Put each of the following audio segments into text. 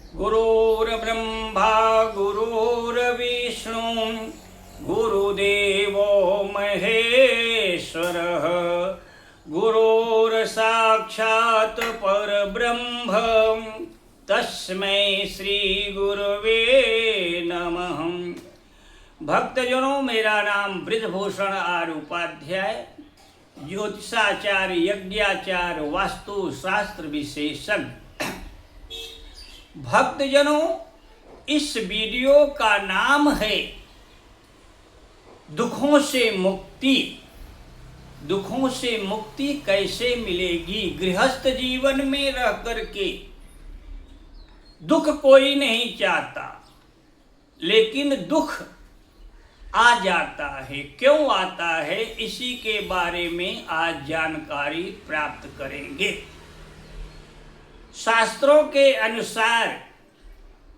गुरुर्ब्रह्मा गुरुर्विष्णु गुरुदेवो महेश्वरः गुरुर्साक्षात् परब्रह्म तस्मै श्री गुरुवे नमः। भक्तजनों, मेरा नाम बृजभूषण आर उपाध्याय, ज्योतिषाचार्य, यज्ञाचार्य, वास्तु शास्त्र विशेषज्ञ। भक्तजनों, इस वीडियो का नाम है दुखों से मुक्ति। दुखों से मुक्ति कैसे मिलेगी? गृहस्थ जीवन में रह करके दुख कोई नहीं चाहता, लेकिन दुख आ जाता है। क्यों आता है, इसी के बारे में आज जानकारी प्राप्त करेंगे। शास्त्रों के अनुसार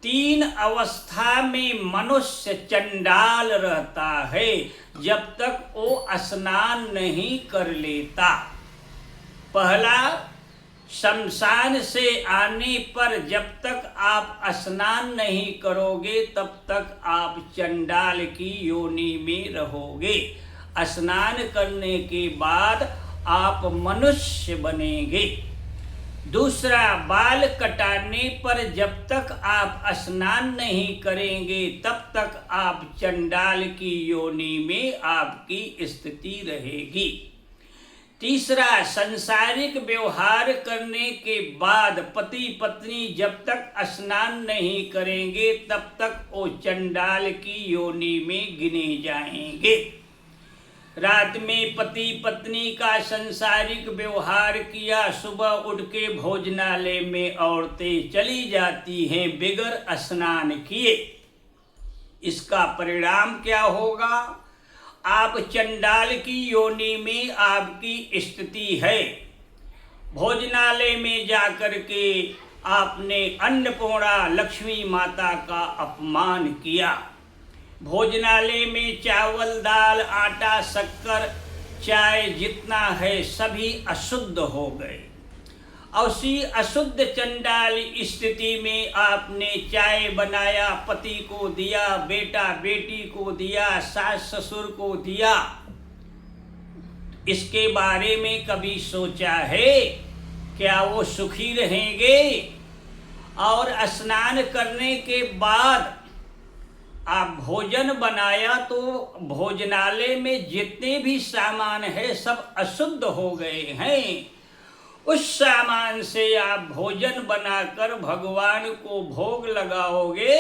3 अवस्था में मनुष्य चंडाल रहता है जब तक वो स्नान नहीं कर लेता। पहला, शमशान से आने पर जब तक आप स्नान नहीं करोगे तब तक आप चंडाल की योनि में रहोगे। स्नान करने के बाद आप मनुष्य बनेंगे। दूसरा, बाल कटाने पर जब तक आप स्नान नहीं करेंगे तब तक आप चंडाल की योनि में आपकी स्थिति रहेगी। तीसरा, सांसारिक व्यवहार करने के बाद पति पत्नी जब तक स्नान नहीं करेंगे तब तक वो चंडाल की योनि में गिने जाएंगे। रात में पति पत्नी का सांसारिक व्यवहार किया, सुबह उठ के भोजनालय में औरतें चली जाती हैं बिगर स्नान किए। इसका परिणाम क्या होगा? आप चंडाल की योनि में आपकी स्थिति है। भोजनालय में जाकर के आपने अन्नपूर्णा लक्ष्मी माता का अपमान किया। भोजनालय में चावल, दाल, आटा, शक्कर, चाय जितना है सभी अशुद्ध हो गए। उसी अशुद्ध चंडाल स्थिति में आपने चाय बनाया, पति को दिया, बेटा बेटी को दिया, सास ससुर को दिया। इसके बारे में कभी सोचा है क्या वो सुखी रहेंगे? और स्नान करने के बाद आप भोजन बनाया तो भोजनालय में जितने भी सामान है सब अशुद्ध हो गए हैं। उस सामान से आप भोजन बनाकर भगवान को भोग लगाओगे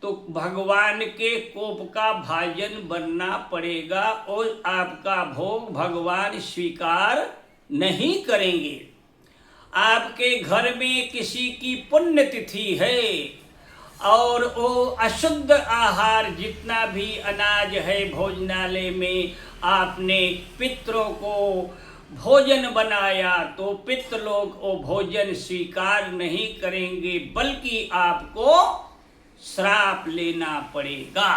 तो भगवान के कोप का भाजन बनना पड़ेगा और आपका भोग भगवान स्वीकार नहीं करेंगे। आपके घर में किसी की पुण्यतिथि है और वो अशुद्ध आहार जितना भी अनाज है भोजनालय में आपने पितरों को भोजन बनाया तो पितृ लोग वो भोजन स्वीकार नहीं करेंगे, बल्कि आपको श्राप लेना पड़ेगा।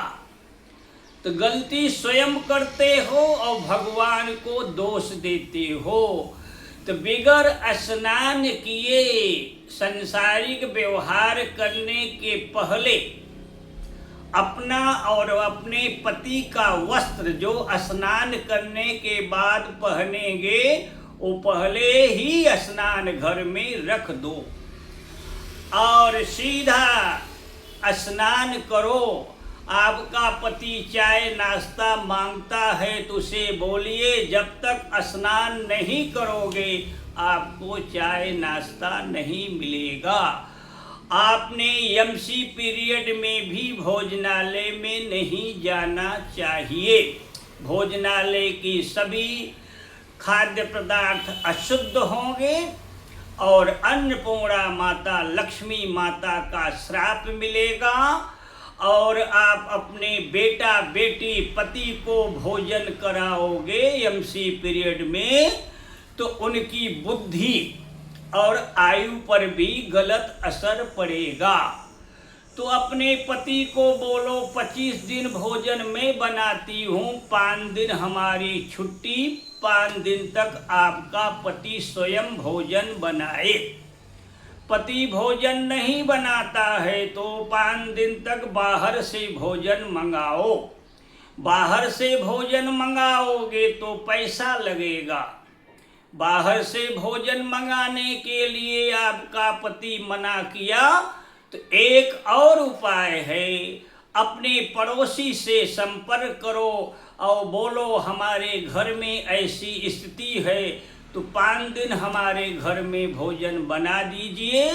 तो गलती स्वयं करते हो और भगवान को दोष देते हो। तो बिगर स्नान किए सांसारिक व्यवहार करने के पहले अपना और अपने पति का वस्त्र जो स्नान करने के बाद पहनेंगे वो पहले ही स्नान घर में रख दो और सीधा स्नान करो। आपका पति चाय नाश्ता मांगता है तो उसे बोलिए जब तक स्नान नहीं करोगे आपको चाय नाश्ता नहीं मिलेगा। आपने एमसी पीरियड में भी भोजनालय में नहीं जाना चाहिए। भोजनालय की सभी खाद्य पदार्थ अशुद्ध होंगे और अन्नपूर्णा माता लक्ष्मी माता का श्राप मिलेगा और आप अपने बेटा बेटी पति को भोजन कराओगे एमसी पीरियड में तो उनकी बुद्धि और आयु पर भी गलत असर पड़ेगा। तो अपने पति को बोलो 25 दिन भोजन मैं बनाती हूँ, 5 दिन हमारी छुट्टी, 5 दिन तक आपका पति स्वयं भोजन बनाए। पति भोजन नहीं बनाता है तो 5 दिन तक बाहर से भोजन मंगाओ। बाहर से भोजन मंगाओगे तो पैसा लगेगा। बाहर से भोजन मंगाने के लिए आपका पति मना किया तो एक और उपाय है, अपने पड़ोसी से संपर्क करो और बोलो हमारे घर में ऐसी स्थिति है तो 5 दिन हमारे घर में भोजन बना दीजिए।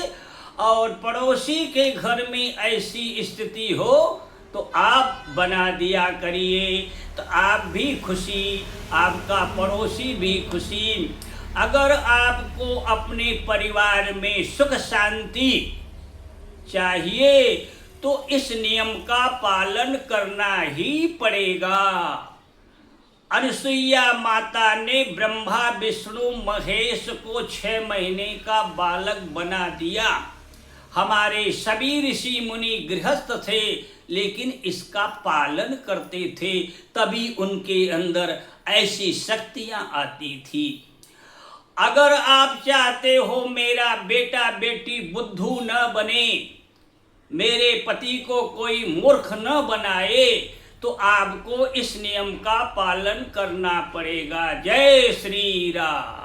और पड़ोसी के घर में ऐसी स्थिति हो तो आप बना दिया करिए, तो आप भी खुशी, आपका पड़ोसी भी खुशी। अगर आपको अपने परिवार में सुख शांति चाहिए तो इस नियम का पालन करना ही पड़ेगा। अनसुईया माता ने ब्रह्मा विष्णु महेश को 6 महीने का बालक बना दिया। हमारे सभी ऋषि मुनि गृहस्थ थे लेकिन इसका पालन करते थे, तभी उनके अंदर ऐसी शक्तियां आती थी। अगर आप चाहते हो मेरा बेटा बेटी बुद्धू न बने, मेरे पति को कोई मूर्ख न बनाए, तो आपको इस नियम का पालन करना पड़ेगा। जय श्री राम।